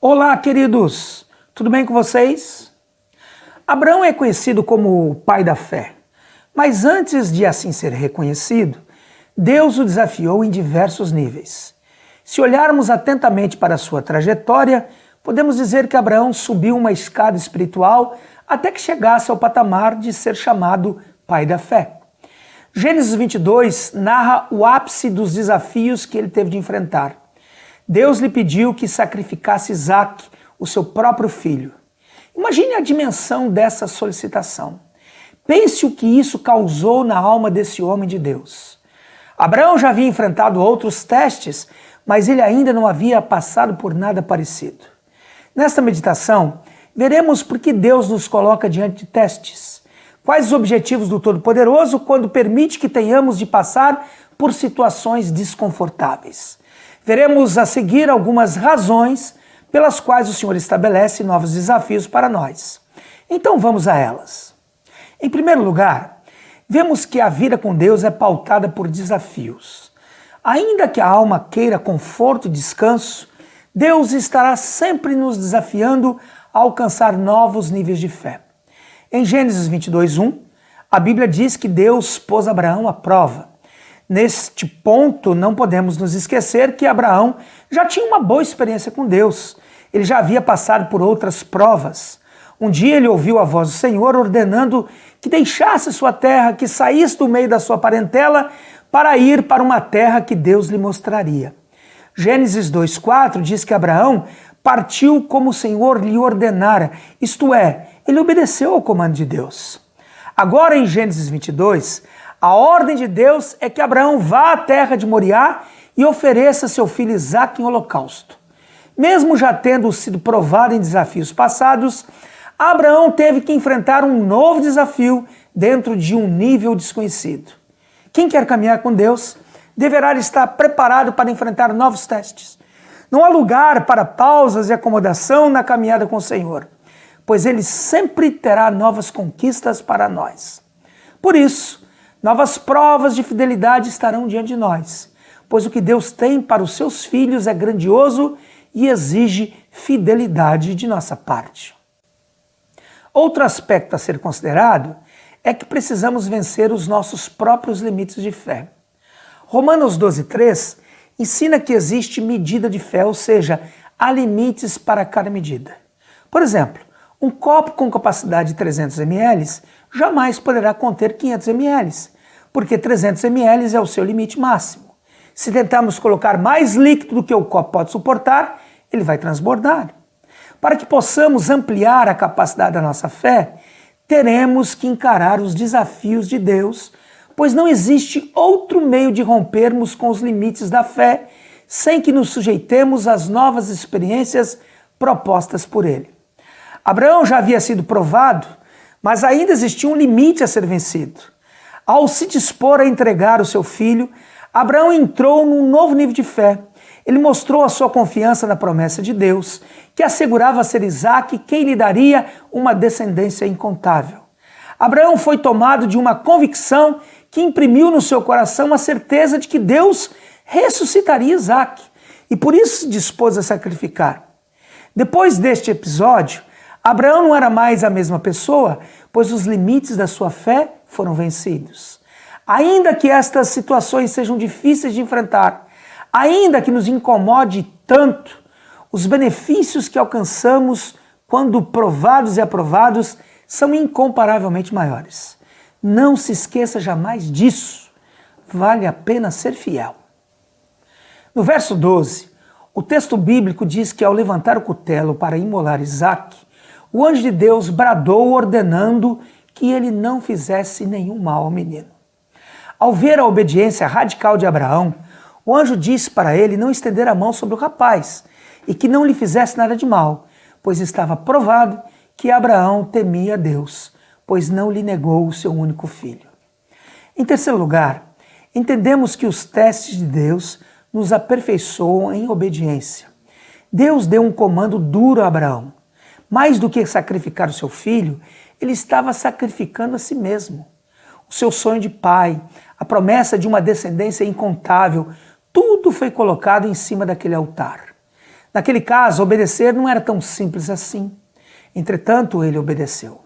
Olá, queridos! Tudo bem com vocês? Abraão é conhecido como o pai da fé, mas antes de assim ser reconhecido, Deus o desafiou em diversos níveis. Se olharmos atentamente para a sua trajetória, podemos dizer que Abraão subiu uma escada espiritual até que chegasse ao patamar de ser chamado pai da fé. Gênesis 22 narra o ápice dos desafios que ele teve de enfrentar. Deus lhe pediu que sacrificasse Isaque, o seu próprio filho. Imagine a dimensão dessa solicitação. Pense o que isso causou na alma desse homem de Deus. Abraão já havia enfrentado outros testes, mas ele ainda não havia passado por nada parecido. Nesta meditação, veremos por que Deus nos coloca diante de testes. Quais os objetivos do Todo-Poderoso quando permite que tenhamos de passar por situações desconfortáveis. Veremos a seguir algumas razões pelas quais o Senhor estabelece novos desafios para nós. Então vamos a elas. Em primeiro lugar, vemos que a vida com Deus é pautada por desafios. Ainda que a alma queira conforto e descanso, Deus estará sempre nos desafiando a alcançar novos níveis de fé. Em Gênesis 22:1, a Bíblia diz que Deus pôs Abraão à prova. Neste ponto, não podemos nos esquecer que Abraão já tinha uma boa experiência com Deus. Ele já havia passado por outras provas. Um dia ele ouviu a voz do Senhor ordenando que deixasse sua terra, que saísse do meio da sua parentela para ir para uma terra que Deus lhe mostraria. Gênesis 2:4 diz que Abraão partiu como o Senhor lhe ordenara, isto é, ele obedeceu ao comando de Deus. Agora em Gênesis 22, a ordem de Deus é que Abraão vá à terra de Moriá e ofereça seu filho Isaque em holocausto. Mesmo já tendo sido provado em desafios passados, Abraão teve que enfrentar um novo desafio dentro de um nível desconhecido. Quem quer caminhar com Deus deverá estar preparado para enfrentar novos testes. Não há lugar para pausas e acomodação na caminhada com o Senhor, pois Ele sempre terá novas conquistas para nós. Por isso, novas provas de fidelidade estarão diante de nós, pois o que Deus tem para os seus filhos é grandioso e exige fidelidade de nossa parte. Outro aspecto a ser considerado é que precisamos vencer os nossos próprios limites de fé. Romanos 12:3 ensina que existe medida de fé, ou seja, há limites para cada medida. Por exemplo, um copo com capacidade de 300 ml jamais poderá conter 500 ml, porque 300 ml é o seu limite máximo. Se tentarmos colocar mais líquido do que o copo pode suportar, ele vai transbordar. Para que possamos ampliar a capacidade da nossa fé, teremos que encarar os desafios de Deus, pois não existe outro meio de rompermos com os limites da fé sem que nos sujeitemos às novas experiências propostas por Ele. Abraão já havia sido provado, mas ainda existia um limite a ser vencido. Ao se dispor a entregar o seu filho, Abraão entrou num novo nível de fé. Ele mostrou a sua confiança na promessa de Deus, que assegurava ser Isaque quem lhe daria uma descendência incontável. Abraão foi tomado de uma convicção que imprimiu no seu coração a certeza de que Deus ressuscitaria Isaque, e por isso se dispôs a sacrificar. Depois deste episódio, Abraão não era mais a mesma pessoa, pois os limites da sua fé foram vencidos. Ainda que estas situações sejam difíceis de enfrentar, ainda que nos incomode tanto, os benefícios que alcançamos quando provados e aprovados são incomparavelmente maiores. Não se esqueça jamais disso. Vale a pena ser fiel. No verso 12, o texto bíblico diz que ao levantar o cutelo para imolar Isaque, o anjo de Deus bradou ordenando que ele não fizesse nenhum mal ao menino. Ao ver a obediência radical de Abraão, o anjo disse para ele não estender a mão sobre o rapaz e que não lhe fizesse nada de mal, pois estava provado que Abraão temia Deus, pois não lhe negou o seu único filho. Em terceiro lugar, entendemos que os testes de Deus nos aperfeiçoam em obediência. Deus deu um comando duro a Abraão. Mais do que sacrificar o seu filho, ele estava sacrificando a si mesmo. O seu sonho de pai, a promessa de uma descendência incontável, tudo foi colocado em cima daquele altar. Naquele caso, obedecer não era tão simples assim. Entretanto, ele obedeceu.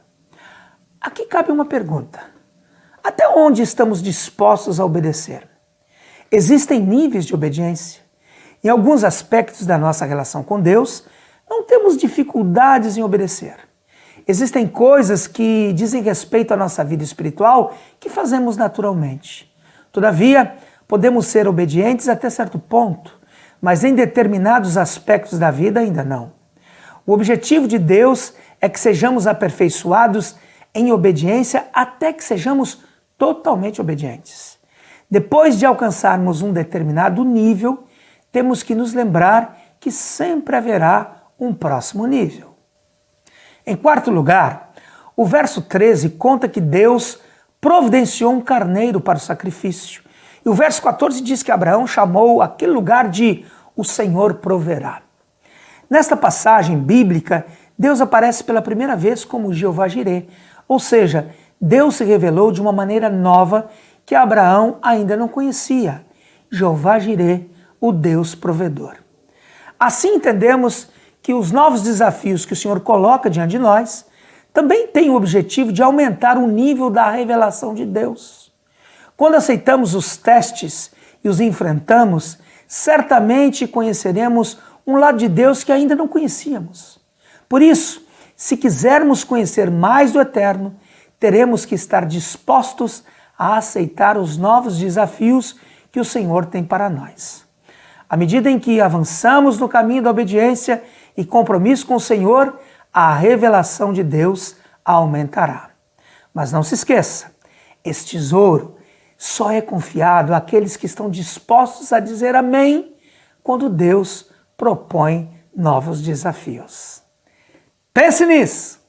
Aqui cabe uma pergunta. Até onde estamos dispostos a obedecer? Existem níveis de obediência. Em alguns aspectos da nossa relação com Deus, não temos dificuldades em obedecer. Existem coisas que dizem respeito à nossa vida espiritual que fazemos naturalmente. Todavia, podemos ser obedientes até certo ponto, mas em determinados aspectos da vida ainda não. O objetivo de Deus é que sejamos aperfeiçoados em obediência até que sejamos totalmente obedientes. Depois de alcançarmos um determinado nível, temos que nos lembrar que sempre haverá um próximo nível. Em quarto lugar, o verso 13 conta que Deus providenciou um carneiro para o sacrifício. E o verso 14 diz que Abraão chamou aquele lugar de "o Senhor proverá". Nesta passagem bíblica, Deus aparece pela primeira vez como Jeová Jireh, ou seja, Deus se revelou de uma maneira nova que Abraão ainda não conhecia. Jeová Jireh, o Deus provedor. Assim entendemos que os novos desafios que o Senhor coloca diante de nós também têm o objetivo de aumentar o nível da revelação de Deus. Quando aceitamos os testes e os enfrentamos, certamente conheceremos um lado de Deus que ainda não conhecíamos. Por isso, se quisermos conhecer mais do eterno, teremos que estar dispostos a aceitar os novos desafios que o Senhor tem para nós. À medida em que avançamos no caminho da obediência e compromisso com o Senhor, a revelação de Deus aumentará. Mas não se esqueça, esse tesouro só é confiado àqueles que estão dispostos a dizer amém quando Deus propõe novos desafios. Pense nisso!